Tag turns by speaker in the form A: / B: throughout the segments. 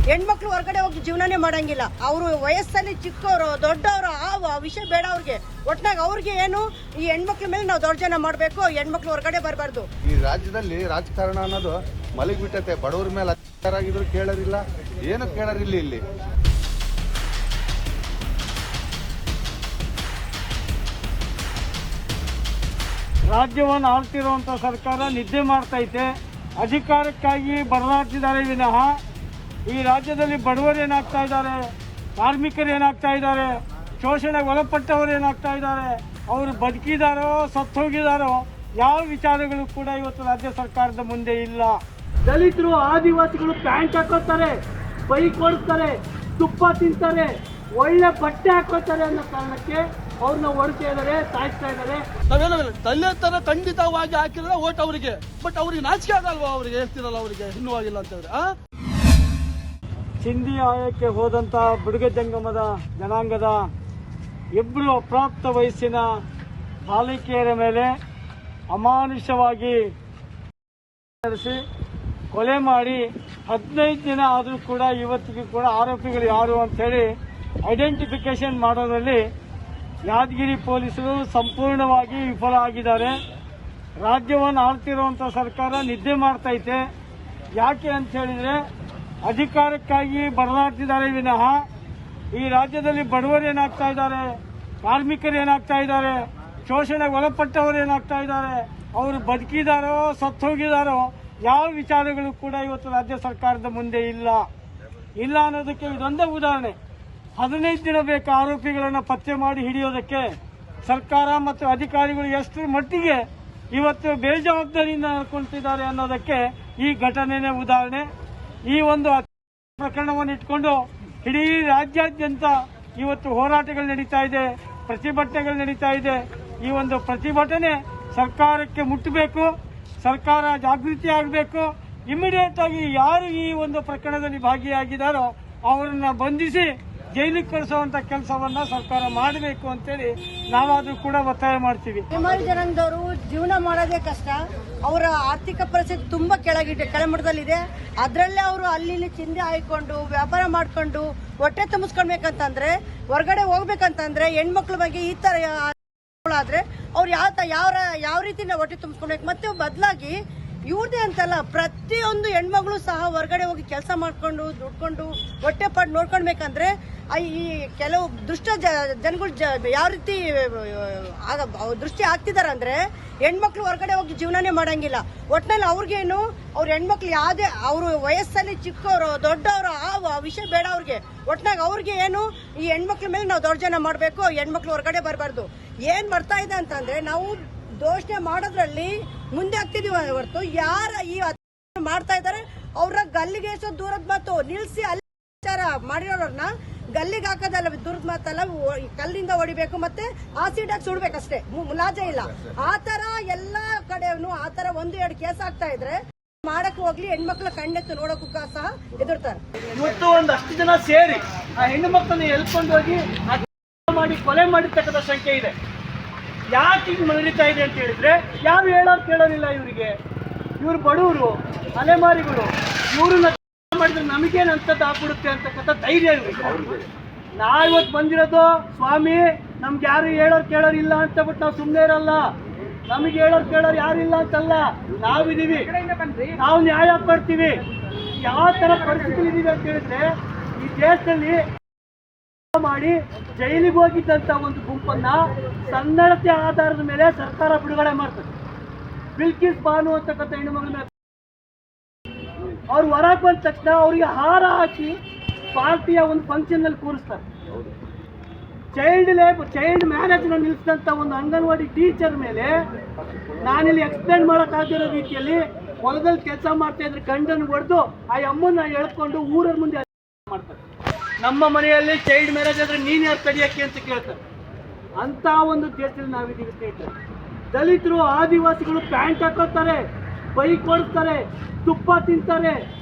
A: ಹೆಣ್ಮಕ್ಳು ಹೊರಗಡೆ ಹೋಗಿ ಜೀವನನೇ ಮಾಡಂಗಿಲ್ಲ. ಅವರು ವಯಸ್ಸಲ್ಲಿ ಚಿಕ್ಕವರು ದೊಡ್ಡವರು ಆ ವಿಷಯ ಬೇಡ ಅವ್ರಿಗೆ. ಒಟ್ನಾಗ ಅವ್ರಿಗೆ ಏನು ಈ ಹೆಣ್ಮಕ್ಳ ಮೇಲೆ ನಾವು ದೌರ್ಜನ್ಯ ಮಾಡಬೇಕು, ಹೆಣ್ಮಕ್ಳು ಹೊರಗಡೆ ಬರಬಾರ್ದು.
B: ಈ ರಾಜ್ಯದಲ್ಲಿ ರಾಜಕಾರಣ ಅನ್ನೋದು ಮಲಗಿಬಿಟ್ಟತೆ. ಬಡವ್ರ ಮೇಲೆ ಅತ್ಯಾಚಾರ ಆಗಿದ್ರು ಕೇಳೋರಿಲ್ಲ, ಏನು ಕೇಳೋರಿಲ್ಲ. ಇಲ್ಲಿ
C: ರಾಜ್ಯವನ್ನು ಆಳ್ತಿರುವಂಥ ಸರ್ಕಾರ ನಿದ್ದೆ ಮಾಡ್ತೈತೆ. ಅಧಿಕಾರಕ್ಕಾಗಿ ಬರಲಾಡ್ತಿದ್ದಾರೆ ವಿನಃ ಈ ರಾಜ್ಯದಲ್ಲಿ ಬಡವರು ಏನಾಗ್ತಾ ಇದ್ದಾರೆ, ಕಾರ್ಮಿಕರು ಏನಾಗ್ತಾ ಇದ್ದಾರೆ, ಶೋಷಣೆಗೆ ಒಳಪಟ್ಟವರು ಏನಾಗ್ತಾ ಇದ್ದಾರೆ, ಅವರು ಬದುಕಿದಾರೋ ಸತ್ತೋಗಿದಾರೋ ಯಾವ ವಿಚಾರಗಳು ಕೂಡ ಇವತ್ತು ರಾಜ್ಯ ಸರ್ಕಾರದ ಮುಂದೆ ಇಲ್ಲ. ದಲಿತರು ಆದಿವಾಸಿಗಳು ಪ್ಯಾಂಟ್ ಹಾಕೋತಾರೆ, ಬೈಕ್ ಓಡಿಸ್ತಾರೆ, ತುಪ್ಪ ತಿಂತಾರೆ, ಒಳ್ಳೆ ಬಟ್ಟೆ ಹಾಕೋತಾರೆ ಅನ್ನೋ ಕಾರಣಕ್ಕೆ ಅವ್ರನ್ನ ಹೊಡ್ತಾ ಇದ್ದಾರೆ, ಸಾಯಿಸ್ತಾ ಇದ್ದಾರೆ.
D: ನಾವೇನೋ ತಲೆ ತರ ಖಂಡಿತವಾಗಿ ಹಾಕಿದ್ರೆ ಓಟ್ ಅವರಿಗೆ, ಬಟ್ ಅವ್ರಿಗೆ ನಾಚಿಕೆ ಆಗಲ್ವಾ? ಅವ್ರಿಗೆ ಹೇಳ್ತಿರಲ್ಲ, ಅವರಿಗೆ ಇನ್ನೂ ಆಗಿಲ್ಲ ಅಂತಂದ್ರೆ
C: ಸಿಂಧಿ ಆಯಕ್ಕೆ ಹೋದಂಥ ಬುಡುಗ ಜಂಗಮದ ಜನಾಂಗದ ಇಬ್ಬರು ಅಪ್ರಾಪ್ತ ವಯಸ್ಸಿನ ಬಾಲಿಕೆಯರ ಮೇಲೆ ಅಮಾನುಷವಾಗಿ ನಡೆಸಿ ಕೊಲೆ ಮಾಡಿ 15 ದಿನ ಆದರೂ ಕೂಡ ಇವತ್ತಿಗೂ ಕೂಡ ಆರೋಪಿಗಳು ಯಾರು ಅಂಥೇಳಿ ಐಡೆಂಟಿಫಿಕೇಶನ್ ಮಾಡೋದ್ರಲ್ಲಿ ಯಾದಗಿರಿ ಪೊಲೀಸರು ಸಂಪೂರ್ಣವಾಗಿ ವಿಫಲ ಆಗಿದ್ದಾರೆ. ರಾಜ್ಯವನ್ನು ಆಳ್ತಿರುವಂಥ ಸರ್ಕಾರ ನಿದ್ದೆ ಮಾಡ್ತೈತೆ. ಯಾಕೆ ಅಂತ ಹೇಳಿದ್ರೆ ಅಧಿಕಾರಕ್ಕಾಗಿ ಬರಲಾಡ್ತಿದ್ದಾರೆ ವಿನಃ ಈ ರಾಜ್ಯದಲ್ಲಿ ಬಡವರು ಏನಾಗ್ತಾ ಇದ್ದಾರೆ, ಕಾರ್ಮಿಕರು ಏನಾಗ್ತಾ ಇದ್ದಾರೆ, ಶೋಷಣೆಗೆ ಒಳಪಟ್ಟವರು ಏನಾಗ್ತಾ ಇದ್ದಾರೆ, ಅವರು ಬದುಕಿದಾರೋ ಸತ್ತೋಗಿದಾರೋ ಯಾವ ವಿಚಾರಗಳು ಕೂಡ ಇವತ್ತು ರಾಜ್ಯ ಸರ್ಕಾರದ ಮುಂದೆ ಇಲ್ಲ ಅನ್ನೋದಕ್ಕೆ ಇದೊಂದೇ ಉದಾಹರಣೆ. 15 ದಿನ ಬೇಕು ಆರೋಪಿಗಳನ್ನು ಪತ್ತೆ ಮಾಡಿ ಹಿಡಿಯೋದಕ್ಕೆ. ಸರ್ಕಾರ ಮತ್ತು ಅಧಿಕಾರಿಗಳು ಎಷ್ಟು ಮಟ್ಟಿಗೆ ಇವತ್ತು ಬೇಜವಾಬ್ದಾರಿಯಿಂದ ನಡ್ಕೊಳ್ತಿದ್ದಾರೆ ಅನ್ನೋದಕ್ಕೆ ಈ ಘಟನೆನೇ ಉದಾಹರಣೆ. ಈ ಒಂದು ಪ್ರಕರಣವನ್ನು ಇಟ್ಕೊಂಡು ಇಡೀ ರಾಜ್ಯಾದ್ಯಂತ ಇವತ್ತು ಹೋರಾಟಗಳು ನಡೀತಾ ಇದೆ, ಪ್ರತಿಭಟನೆಗಳು ನಡೀತಾ ಇದೆ. ಈ ಒಂದು ಪ್ರತಿಭಟನೆ ಸರ್ಕಾರಕ್ಕೆ ಮುಟ್ಟಬೇಕು, ಸರ್ಕಾರ ಜಾಗೃತಿ ಆಗಬೇಕು. ಇಮಿಡಿಯೇಟ್ ಆಗಿ ಯಾರು ಈ ಒಂದು ಪ್ರಕರಣದಲ್ಲಿ ಭಾಗಿಯಾಗಿದ್ದಾರೋ ಅವರನ್ನ ಬಂಧಿಸಿ ಜೈಲಿಗೆ ಕಳಿಸುವಂತ ಕೆಲಸವನ್ನ ಸರ್ಕಾರ ಮಾಡಬೇಕು ಅಂತೇಳಿ ನಾವಾದ್ರೂ ಕೂಡ ಒತ್ತಾಯ ಮಾಡ್ತೀವಿ.
A: ಸುಮಾರು ಜನಾಂಗದವರು ಜೀವನ ಮಾಡೋದೇ ಕಷ್ಟ. ಅವರ ಆರ್ಥಿಕ ಪರಿಸ್ಥಿತಿ ತುಂಬಾ ಕೆಳಮಟ್ಟದಲ್ಲಿದೆ. ಅದರಲ್ಲೇ ಅವರು ಅಲ್ಲಿ ಚಿಂದೆ ಹಾಯ್ಕೊಂಡು ವ್ಯಾಪಾರ ಮಾಡ್ಕೊಂಡು ಹೊಟ್ಟೆ ತುಂಬಿಸ್ಕೊಳ್ಬೇಕಂತಂದ್ರೆ, ಹೊರಗಡೆ ಹೋಗ್ಬೇಕಂತಂದ್ರೆ ಹೆಣ್ಮಕ್ಳ ಬಗ್ಗೆ ಈ ತರ ಆದ್ರೆ ಅವ್ರು ಯಾವ ರೀತಿ ಹೊಟ್ಟೆ ತುಂಬಿಸ್ಕೊಳ್ಬೇಕು. ಮತ್ತೆ ಬದಲಾಗಿ ಇವ್ರದೇ ಅಂತಲ್ಲ, ಪ್ರತಿಯೊಂದು ಹೆಣ್ಮಗಳು ಸಹ ಹೊರಗಡೆ ಹೋಗಿ ಕೆಲಸ ಮಾಡ್ಕೊಂಡು ದುಡ್ಕೊಂಡು ಹೊಟ್ಟೆ ಪಾಡು ನೋಡ್ಕೊಳ್ಬೇಕಂದ್ರೆ ಈ ಕೆಲವು ದುಷ್ಟ ಜನಗಳು ಯಾವ ರೀತಿ ದೃಷ್ಟಿ ಆಗ್ತಿದಾರೆ ಅಂದ್ರೆ ಹೆಣ್ಮಕ್ಳು ಹೊರಗಡೆ ಹೋಗಿ ಜೀವನನೇ ಮಾಡಂಗಿಲ್ಲ. ಒಟ್ನಲ್ಲಿ ಅವ್ರಿಗೇನು ಅವ್ರ ಹೆಣ್ಮಕ್ಳು ಯಾವ್ದೇ ಅವರು ವಯಸ್ಸಲ್ಲಿ ಚಿಕ್ಕವರು ದೊಡ್ಡವರು ಆ ವಿಷಯ ಬೇಡ ಅವ್ರಿಗೆ. ಒಟ್ನಾಗ ಅವ್ರಿಗೆ ಏನು ಈ ಹೆಣ್ಮಕ್ಳ ಮೇಲೆ ನಾವು ದೌರ್ಜನ್ಯ ಮಾಡಬೇಕು, ಹೆಣ್ಮಕ್ಳು ಹೊರಗಡೆ ಬರಬಾರ್ದು. ಏನ್ ಬರ್ತಾ ಇದೆ ಅಂತಂದ್ರೆ ನಾವು ದೋಷಣೆ ಮಾಡೋದ್ರಲ್ಲಿ ಮುಂದೆ ಆಗ್ತಿದೀವಿ ಹೊರತು ಯಾರ ಈ ಮಾಡ್ತಾ ಇದಾರೆ ಅವ್ರ ಗಲ್ಲಿಗೆ ಎಷ್ಟೋ ದೂರದ ಮಾತು ನಿಲ್ಸಿ ಅಲ್ಲಿ ಮಾಡಿರೋರನ್ನ ಗಲ್ಲಿಗೆ ಹಾಕೋದಲ್ಲ, ದೂರದ ಮಾತಲ್ಲ, ಕಲ್ಲಿಂದ ಹೊಡಿಬೇಕು ಮತ್ತೆ ಆಸಿಡ್ ಹಾಕಿ ಸುಡ್ಬೇಕಷ್ಟೇ, ಮುಲಾಜೆ ಇಲ್ಲ. ಆತರ ಎಲ್ಲಾ ಕಡೆನು ಆತರ 1-2 ಕೇಸ್ ಆಗ್ತಾ ಇದ್ರೆ ಮಾಡಕ್ ಹೋಗ್ಲಿ ಹೆಣ್ಮಕ್ಳ ಕಣ್ಣೆತ್ತು ನೋಡಕ್ಕೂ ಸಹ ಎದುರ್ತಾರೆ.
C: ಇವತ್ತು ಒಂದಷ್ಟು ಜನ ಸೇರಿ ಆ ಹೆಣ್ಣು ಮಕ್ಕಳನ್ನ ಎಳ್ಕೊಂಡು ಹೋಗಿ ಮಾಡಿ ಕೊಲೆ ಮಾಡಿರ್ತಕ್ಕಂಥ ಸಂಖ್ಯೆ ಇದೆ. ಯಾಕೆ ಈಗ ನಡೀತಾ ಇದೆ ಅಂತ ಹೇಳಿದ್ರೆ ಯಾರು ಹೇಳೋರು ಕೇಳೋರಿಲ್ಲ ಇವರಿಗೆ. ಇವ್ರು ಬಡವರು, ಅಲೆಮಾರಿಗಳು, ಇವ್ರನ್ನ ಮಾಡಿದ್ರೆ ನಮಗೇನಂತದ್ದು ಆಗ್ಬಿಡುತ್ತೆ ಅಂತಕ್ಕಂಥ ಧೈರ್ಯ ಇವ್ರಿಗೆ. ನಾವಿವತ್ತು ಬಂದಿರೋದು ಸ್ವಾಮಿ ನಮ್ಗೆ ಯಾರು ಹೇಳೋರು ಕೇಳೋರು ಇಲ್ಲ ಅಂತ ಬಿಟ್ಟು ನಾವು ಸುಮ್ಮನೆ ಇರಲ್ಲ. ನಮಗೆ ಹೇಳೋರು ಕೇಳೋರು ಯಾರು ಇಲ್ಲ ಅಂತಲ್ಲ, ನಾವಿದೀವಿ, ನಾವು ನ್ಯಾಯ ಕೊಡ್ತೀವಿ. ಯಾವ ತರ ಪರಿಸ್ಥಿತಿ ಇದೀವಿ ಅಂತ ಹೇಳಿದ್ರೆ ಈ ದೇಶದಲ್ಲಿ ಮಾಡಿ ಜೈಲಿಗೆ ಹೋಗಿದ್ದಂತ ಒಂದು ಗುಂಪನ್ನ ಸನ್ನಡತೆ ಆಧಾರದ ಮೇಲೆ ಸರ್ಕಾರ ಬಿಡುಗಡೆ ಮಾಡ್ತದೆ. ಬಿಲ್ಕಿಸ್ ಬಾನು ಅಂತಕ್ಕಂಥ ಹೆಣ್ಣು ಮಗಳ ಮೇಲೆ ಅವ್ರು ಹೊರಗೆ ಬಂದ ತಕ್ಷಣ ಅವ್ರಿಗೆ ಹಾರ ಹಾಕಿ ಪಾರ್ಟಿಯ ಒಂದು ಫಂಕ್ಷನ್ ನಲ್ಲಿ ಕೂರಿಸ್ತಾರೆ. ಚೈಲ್ಡ್ ಮ್ಯಾರೇಜ್ ನ ನಿಲ್ಲಿಸಿದಂತ ಒಂದು ಅಂಗನವಾಡಿ ಟೀಚರ್ ಮೇಲೆ ನಾನಿಲ್ಲಿ ಎಕ್ಸ್ಪ್ಲೇನ್ ಮಾಡಕ್ ಆಗಿರೋ ರೀತಿಯಲ್ಲಿ ಹೊಲದಲ್ಲಿ ಕೆಲಸ ಮಾಡ್ತಾ ಇದ್ರೆ ಗಂಡನ ಹೊಡೆದು ಆ ಅಮ್ಮನ ಎಳ್ಕೊಂಡು ಊರ ಮುಂದೆ ಮಾಡ್ತಾರೆ. ನಮ್ಮ ಮನೆಯಲ್ಲಿ ಚೈಲ್ಡ್ ಮ್ಯಾರೇಜ್ ಆದ್ರೆ ನೀನ್ ಯಾರು ತಡಿಯಕ್ಕೆ ಅಂತ ಕೇಳ್ತಾರೆ. ಅಂತ ಒಂದು ದೇಶದಲ್ಲಿ ನಾವಿದ್ದೀವಿ ಸ್ನೇಹಿತರೆ. ದಲಿತರು ಆದಿವಾಸಿಗಳು ಪ್ಯಾಂಟ್ ಹಾಕೋತಾರೆ, ಬೈಕ್ ಓಡಿಸ್ತಾರೆ, ತುಪ್ಪ ತಿಂತಾರೆ,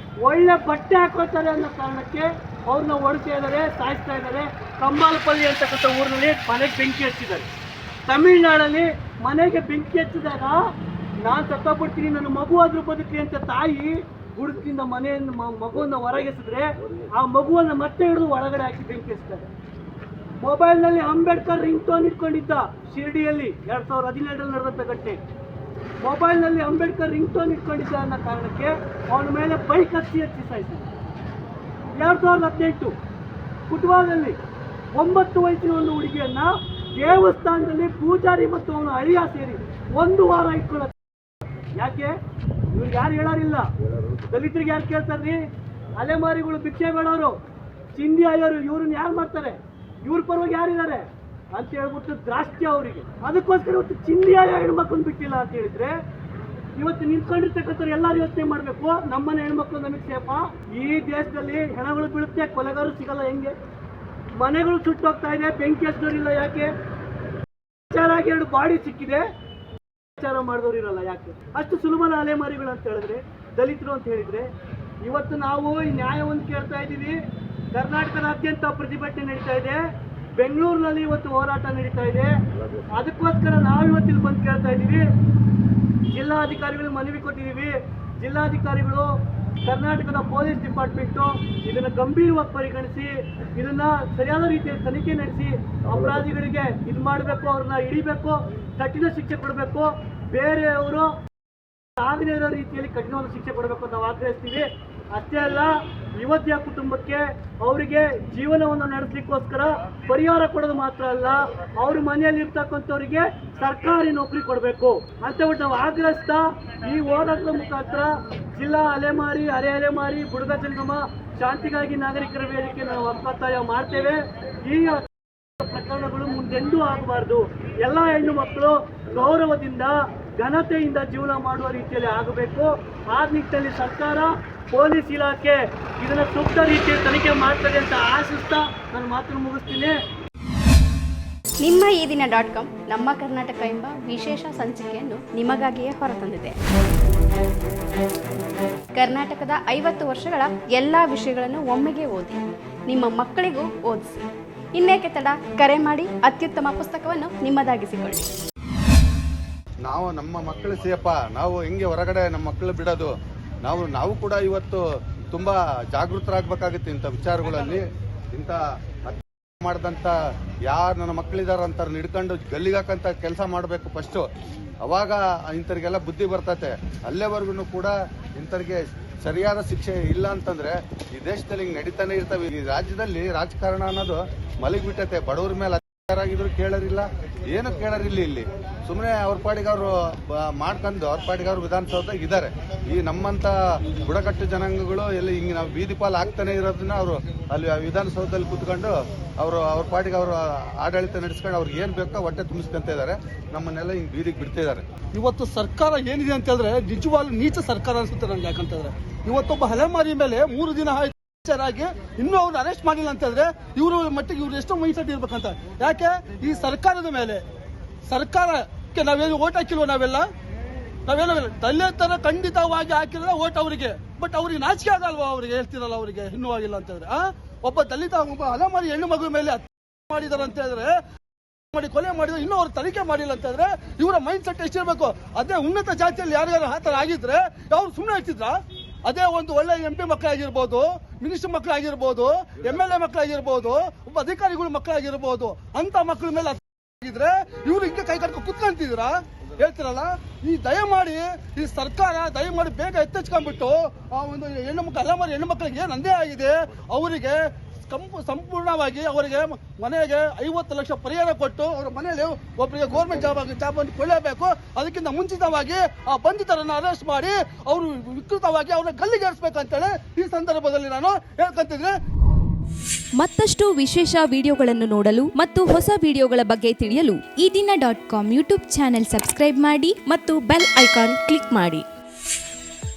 C: ಒಳ್ಳೆ ಬಟ್ಟೆ ಹಾಕೋತಾರೆ ಅನ್ನೋ ಕಾರಣಕ್ಕೆ ಅವ್ರನ್ನ ಹೊಡ್ತಾ ಇದ್ದಾರೆ, ಸಾಯಿಸ್ತಾ ಇದ್ದಾರೆ. ಕಂಬಾಲಪಲ್ಲಿ ಅಂತಕ್ಕಂಥ ಊರಿನಲ್ಲಿ ಮನೆಗೆ ಬೆಂಕಿ ಹಚ್ಚಿದ್ದಾರೆ. ತಮಿಳ್ನಾಡಲ್ಲಿ ಮನೆಗೆ ಬೆಂಕಿ ಹಚ್ಚಿದಾಗ ನಾನು ಸತ್ತೋಗ್ಬಿಡ್ತೀನಿ, ನನ್ನ ಮಗು ಆದ್ರೂ ಬದುಕಿ ಅಂತ ತಾಯಿ ಗುಡಿಸಿಂದ ಮನೆಯನ್ನು ಮಗುವನ್ನು ಹೊರಗೆಸಿದ್ರೆ ಆ ಮಗುವನ್ನು ಮತ್ತೆ ಹಿಡಿದು ಒಳಗಡೆ ಹಾಕಿ ಬೆಂಕಿ ಹಚ್ತಾರೆ. ಮೊಬೈಲ್ನಲ್ಲಿ ಅಂಬೇಡ್ಕರ್ ರಿಂಗ್ ಟೋನ್ ಇಟ್ಕೊಂಡಿದ್ದ ಶಿರ್ಡಿಯಲ್ಲಿ 2017 ನಡೆದಂಥ ಘಟನೆ. ಮೊಬೈಲ್ನಲ್ಲಿ ಅಂಬೇಡ್ಕರ್ ರಿಂಗ್ ಟೋನ್ ಇಟ್ಕೊಂಡಿದ್ದ ಅನ್ನೋ ಕಾರಣಕ್ಕೆ ಅವನ ಮೇಲೆ ಬೈಕ್ ಹಚ್ಚಿ ಸಾಯಿಸಿದ್ರು. 2018 ಕುಟುಂಬದಲ್ಲಿ 9 ವಯಸ್ಸಿನ ಒಂದು ಹುಡುಗಿಯನ್ನ ದೇವಸ್ಥಾನದಲ್ಲಿ ಪೂಜಾರಿ ಮತ್ತು ಅವನ ಅಳಿಯ ಸೇರಿ 1 ವಾರ ಇಟ್ಕೊಳ್ಳ. ಯಾಕೆ? ಇವ್ರಿಗೆ ಯಾರು ಹೇಳೋರಿಲ್ಲ. ದಲಿತರಿಗೆ ಯಾರು ಕೇಳ್ತಾರ್ರಿ? ಅಲೆಮಾರಿಗಳು ಭಿಕ್ಷೆ ಬೇಡವರು, ಚಿಂದಿ ಅಯ್ಯೋರು, ಇವ್ರನ್ನ ಯಾರು ಮಾಡ್ತಾರೆ? ಇವ್ರ ಪರವಾಗಿ ಯಾರಿದ್ದಾರೆ ಅಂತ ಹೇಳ್ಬಿಟ್ಟು ದ್ರಾಷ್ಟ್ಯ ಅವರಿಗೆ. ಅದಕ್ಕೋಸ್ಕರ ಇವತ್ತು ಚಿಂದಿಯ ಹೆಣ್ಮಕ್ಳನ್ನ ಬಿಟ್ಟಿಲ್ಲ ಅಂತ ಹೇಳಿದ್ರೆ ಇವತ್ತು ನಿಂತ್ಕೊಂಡಿರ್ತಕ್ಕಂಥ ಎಲ್ಲರೂ ಯೋಚನೆ ಮಾಡಬೇಕು, ನಮ್ಮನೆ ಹೆಣ್ಮಕ್ಳು ನಮಗೆ ಸೇಫಾ? ಈ ದೇಶದಲ್ಲಿ ಹೆಣಗಳು ಬೀಳುತ್ತೆ, ಕೊಲೆಗಾರರು ಸಿಗಲ್ಲ. ಹೆಂಗೆ? ಮನೆಗಳು ಸುಟ್ಟೋಗ್ತಾ ಇದೆ, ಬೆಂಕಿ ಹಚ್ಚೋರಿಲ್ಲ. ಯಾಕೆ? ವಿಚಾರಾಗಿ 2 ಬಾಡಿ ಸಿಕ್ಕಿದೆ, ವಿಚಾರ ಮಾಡಿದವರು ಇರಲ್ಲ. ಯಾಕೆ? ಅಷ್ಟು ಸುಲಭನ ಅಲೆಮಾರಿಗಳು ಅಂತ ಹೇಳಿದ್ರೆ, ದಲಿತರು ಅಂತ ಹೇಳಿದ್ರೆ. ಇವತ್ತು ನಾವು ಈ ನ್ಯಾಯವನ್ನು ಕೇಳ್ತಾ ಇದ್ದೀವಿ. ಕರ್ನಾಟಕದಾದ್ಯಂತ ಪ್ರತಿಭಟನೆ ನಡೀತಾ ಇದೆ, ಬೆಂಗಳೂರಿನಲ್ಲಿ ಇವತ್ತು ಹೋರಾಟ ನಡೀತಾ ಇದೆ. ಅದಕ್ಕೋಸ್ಕರ ನಾವು ಇವತ್ತಿಲ್ಲಿ ಬಂದು ಕೇಳ್ತಾ ಇದ್ದೀವಿ. ಜಿಲ್ಲಾಧಿಕಾರಿಗಳು ಮನವಿ ಕೊಟ್ಟಿದ್ದೀವಿ. ಜಿಲ್ಲಾಧಿಕಾರಿಗಳು, ಕರ್ನಾಟಕದ ಪೊಲೀಸ್ ಡಿಪಾರ್ಟ್ಮೆಂಟು ಇದನ್ನು ಗಂಭೀರವಾಗಿ ಪರಿಗಣಿಸಿ ಇದನ್ನ ಸರಿಯಾದ ರೀತಿಯಲ್ಲಿ ತನಿಖೆ ನಡೆಸಿ ಅಪರಾಧಿಗಳಿಗೆ ಇದು ಮಾಡಬೇಕು, ಅವ್ರನ್ನ ಹಿಡಿಬೇಕು, ಕಠಿಣ ಶಿಕ್ಷೆ ಕೊಡಬೇಕು. ಬೇರೆಯವರು ಆಗದೇ ಇರೋ ರೀತಿಯಲ್ಲಿ ಕಠಿಣವಾದ ಶಿಕ್ಷೆ ಕೊಡಬೇಕು ಅಂತ ನಾವು ಆಗ್ರಹಿಸ್ತೀವಿ. ಅಷ್ಟೇ ಅಲ್ಲ, ಯುವತಿಯ ಕುಟುಂಬಕ್ಕೆ ಅವರಿಗೆ ಜೀವನವನ್ನು ನಡೆಸಲಿಕ್ಕೋಸ್ಕರ ಪರಿಹಾರ ಕೊಡೋದು ಮಾತ್ರ ಅಲ್ಲ, ಅವ್ರ ಮನೆಯಲ್ಲಿ ಇರ್ತಕ್ಕಂಥವ್ರಿಗೆ ಸರ್ಕಾರಿ ನೌಕರಿ ಕೊಡಬೇಕು ಅಂತ ನಾವು ಆಗ್ರಹಿಸ್ತಾ ಈ ಹೋರಾಟದ ಮುಖಾಂತರ ಜಿಲ್ಲಾ ಅಲೆಮಾರಿ, ಅರೆ ಅಲೆಮಾರಿ, ಬುಡಗ ಜಂಗಮ ಶಾಂತಿಗಾಗಿ ನಾಗರಿಕರ ವೇದಿಕೆ ನಾವು ಒತ್ತಾಯ ಮಾಡ್ತೇವೆ. ಈ ಪ್ರಕರಣಗಳು ಮುಂದೆಂದೂ ಆಗಬಾರ್ದು. ಎಲ್ಲ ಹೆಣ್ಣು ಮಕ್ಕಳು ಗೌರವದಿಂದ, ಘನತೆಯಿಂದ ಜೀವನ ಮಾಡುವ ರೀತಿಯಲ್ಲಿ ಆಗಬೇಕು. ಆ ನಿಟ್ಟಿನಲ್ಲಿ ಸರ್ಕಾರ, ಪೊಲೀಸ್ ಇಲಾಖೆ ಇದನ್ನು ಸೂಕ್ತ ರೀತಿಯಲ್ಲಿ ತನಿಖೆ ಮಾಡ್ತದೆ ಅಂತ ಆಶಿಸ್ತಾ ನಾನು ಮಾತನ್ನು ಮುಗಿಸ್ತೀನಿ.
E: ನಿಮ್ಮ ಈ ದಿನ .com ನಮ್ಮ ಕರ್ನಾಟಕ ಎಂಬ ವಿಶೇಷ ಸಂಚಿಕೆಯನ್ನು ನಿಮಗಾಗಿಯೇ ಹೊರತಂದಿದೆ. ಕರ್ನಾಟಕದ 50 ವರ್ಷಗಳ ಎಲ್ಲ ವಿಷಯಗಳನ್ನು ಒಮ್ಮೆಗೆ ಓದಿ ನಿಮ್ಮ ಮಕ್ಕಳಿಗೂ ಓದಿಸಿ. ಇನ್ನೇಕೆ ತಡ? ಕರೆ ಮಾಡಿ ಅತ್ಯುತ್ತಮ ಪುಸ್ತಕವನ್ನು ನಿಮ್ಮದಾಗಿಸಿಕೊಳ್ಳಿ.
B: ನಾವು ನಮ್ಮ ಮಕ್ಕಳು ಸೇಫ, ನಾವು ಹೆಂಗೆ ಹೊರಗಡೆ ನಮ್ಮ ಮಕ್ಕಳು ಬಿಡೋದು? ನಾವು ಕೂಡ ಇವತ್ತು ತುಂಬಾ ಜಾಗೃತರಾಗಬೇಕಾಗುತ್ತೆ ಇಂಥ ವಿಚಾರಗಳಲ್ಲಿ. ಇಂಥ ಮಾಡಿದಂಥ ಯಾರು ನನ್ನ ಮಕ್ಕಳಿದಾರ ಅಂತ ಹಿಡ್ಕೊಂಡು ಗಲ್ಲಿಗಾಕಂತ ಕೆಲಸ ಮಾಡಬೇಕು ಫಸ್ಟು. ಅವಾಗ ಇಂಥವ್ರಿಗೆಲ್ಲ ಬುದ್ಧಿ ಬರ್ತತೆ. ಅಲ್ಲೇವರೆಗೂ ಕೂಡ ಇಂಥವ್ರಿಗೆ ಸರಿಯಾದ ಶಿಕ್ಷೆ ಇಲ್ಲ ಅಂತಂದ್ರೆ ಈ ದೇಶದಲ್ಲಿ ಹಿಂಗೆ ನಡೀತಾನೆ ಇರ್ತವೆ. ಈ ರಾಜ್ಯದಲ್ಲಿ ರಾಜಕಾರಣ ಅನ್ನೋದು ಮಲಗಿಬಿಟ್ಟತೆ. ಬಡವ್ರ ಮೇಲೆ ಆಗಿದ್ರು ಕೇಳೋರಿಲ್ಲ, ಏನು ಕೇಳೋರಿಲ್ಲ. ಇಲ್ಲಿ ಸುಮ್ಮನೆ ಅವ್ರ ಪಾಡಿಗೆ ಅವರು ಮಾಡ್ಕೊಂಡು ಅವ್ರ ಪಾಡಿಗೆ ಅವ್ರು ವಿಧಾನಸೌಧದಾಗ ಇದ್ದಾರೆ. ಈ ನಮ್ಮಂತ ಬುಡಕಟ್ಟು ಜನಾಂಗಗಳು ಎಲ್ಲಿ ಹಿಂಗೆ ನಾವು ಬೀದಿ ಪಾಲು ಆಗ್ತಾನೆ ಇರೋದನ್ನ ಅವರು ಅಲ್ಲಿ ವಿಧಾನಸೌಧದಲ್ಲಿ ಕೂತ್ಕೊಂಡು ಅವ್ರ ಪಾಡಿಗೆ ಅವರು ಆಡಳಿತ ನಡೆಸ್ಕೊಂಡು ಅವ್ರಿಗೆ ಏನ್ ಬೇಕೋ ಹೊಟ್ಟೆ ತುಂಬಿಸ್ಕೊಂತ ಇದ್ದಾರೆ. ನಮ್ಮನ್ನೆಲ್ಲ ಹಿಂಗೆ ಬೀದಿಗೆ ಬಿಡ್ತಿದ್ದಾರೆ.
D: ಇವತ್ತು ಸರ್ಕಾರ ಏನಿದೆ ಅಂತ ಹೇಳಿದ್ರೆ ನಿಜವಾಗ್ಲೂ ನೀಚ ಸರ್ಕಾರ ಅನ್ಸುತ್ತೆ ನಂಗೆ. ಯಾಕಂತಂದ್ರೆ ಇವತ್ತೊಬ್ಬ ಅಲೆಮಾರಿ ಮೇಲೆ 3 ದಿನ ಆಗಿ ಇನ್ನೂ ಅವ್ರು ಅರೆಸ್ಟ್ ಮಾಡಿಲ್ಲ ಅಂತ ಹೇಳಿದ್ರೆ ಇವರು ಮಟ್ಟಿಗೆ ಇವ್ರು ಎಷ್ಟೋ ಮೈಸೆಟ್ ಇರ್ಬೇಕಂತ. ಯಾಕೆ? ಈ ಸರ್ಕಾರದ ಮೇಲೆ, ಸರ್ಕಾರಕ್ಕೆ ನಾವೇನು ಓಟ್ ಹಾಕಿಲ್ವ? ನಾವೇನೋ ದಲಿತರ ಖಂಡಿತವಾಗಿ ಹಾಕಿದ್ರೆ ಓಟ್ ಅವರಿಗೆ. ಬಟ್ ಅವ್ರಿಗೆ ನಾಚಿಕೆ ಆಗಲ್ವಾ? ಅವ್ರಿಗೆ ಹೇಳ್ತಿರಲ್ಲ, ಅವರಿಗೆ ಇನ್ನೂ ಆಗಿಲ್ಲ ಅಂತ ಹೇಳಿದ್ರೆ ಒಬ್ಬ ದಲಿತ, ಒಬ್ಬ ಅಲೆಮಾರಿ ಹೆಣ್ಣು ಮಗು ಮೇಲೆ ಮಾಡಿದಾರೆ ಅಂತ ಹೇಳಿದ್ರೆ, ಕೊಲೆ ಮಾಡಿದ್ರೆ ಇನ್ನೂ ಅವ್ರು ತನಿಖೆ ಮಾಡಿಲ್ಲ ಅಂತ ಹೇಳಿದ್ರೆ ಇವರ ಮೈಂಡ್ ಸೆಟ್ ಎಷ್ಟಿರ್ಬೇಕು? ಅದೇ ಉನ್ನತ ಜಾತಿಯಲ್ಲಿ ಯಾರ್ಯಾರು ಆ ತರ ಆಗಿದ್ರೆ ಅವ್ರು ಸುಮ್ಮನೆ ಇರ್ತಿದ್ರ? ಅದೇ ಒಂದು ಒಳ್ಳೆ MP ಮಕ್ಕಳಾಗಿರ್ಬೋದು, ಮಿನಿಸ್ಟರ್ ಮಕ್ಕಳಾಗಿರ್ಬೋದು, MLA ಮಕ್ಕಳಾಗಿರ್ಬೋದು, ಒಬ್ಬ ಅಧಿಕಾರಿಗಳು ಮಕ್ಕಳಾಗಿರ್ಬೋದು, ಅಂತ ಮಕ್ಕಳ ಮೇಲೆ ಆಗಿದ್ರೆ ಇವ್ರು ಹಿಂಗೆ ಕೈ ಕಟ್ಕೊಂಡು ಕುತ್ಕೊಂತಿದ್ರ ಹೇಳ್ತಿರಲ್ಲ. ಈ ದಯಮಾಡಿ ಈ ಸರ್ಕಾರ ದಯಮಾಡಿ ಬೇಗ ಎತ್ತೆಚ್ಕೊಂಡ್ಬಿಟ್ಟು ಆ ಒಂದು ಹೆಣ್ಣು ಮಕ್ಕಳು, ಅಲೆಮಾರಿ ಹೆಣ್ಣು ಮಕ್ಕಳಿಗೆ ಏನ್ ಅಂದೇ ಆಗಿದೆ ಅವರಿಗೆ ಸಂಪೂರ್ಣವಾಗಿ ಅವರಿಗೆ ಮನೆಗೆ 50 ಲಕ್ಷ ಪರಿಹಾರ ಕೊಟ್ಟು ಅವರ ಮನೆಯಲ್ಲಿ ಒಬ್ಬರಿಗೆ ಗೌರ್ಮೆಂಟ್ ಜಾಬ್ ಅನ್ನು ಕೊಳ್ಳಬೇಕು. ಅದಕ್ಕಿಂತ ಮುಂಚಿತವಾಗಿ ಆ ಬಂಧಿತರನ್ನು ಅರೆಸ್ಟ್ ಮಾಡಿ ಅವರು ವಿಕೃತವಾಗಿ ಅವ್ರನ್ನ ಗಲ್ಲಿಗೇರಿಸಬೇಕಂತೇಳಿ ಈ ಸಂದರ್ಭದಲ್ಲಿ ನಾನು ಹೇಳ್ಕೊಂತಿದ್ರೆ.
F: ಮತ್ತಷ್ಟು ವಿಶೇಷ ವಿಡಿಯೋಗಳನ್ನು ನೋಡಲು ಮತ್ತು ಹೊಸ ವಿಡಿಯೋಗಳ ಬಗ್ಗೆ ತಿಳಿಯಲು ಈ ದಿನ .com ಯೂಟ್ಯೂಬ್ ಚಾನೆಲ್ ಸಬ್ಸ್ಕ್ರೈಬ್ ಮಾಡಿ ಮತ್ತು ಬೆಲ್ ಐಕಾನ್ ಕ್ಲಿಕ್ ಮಾಡಿ.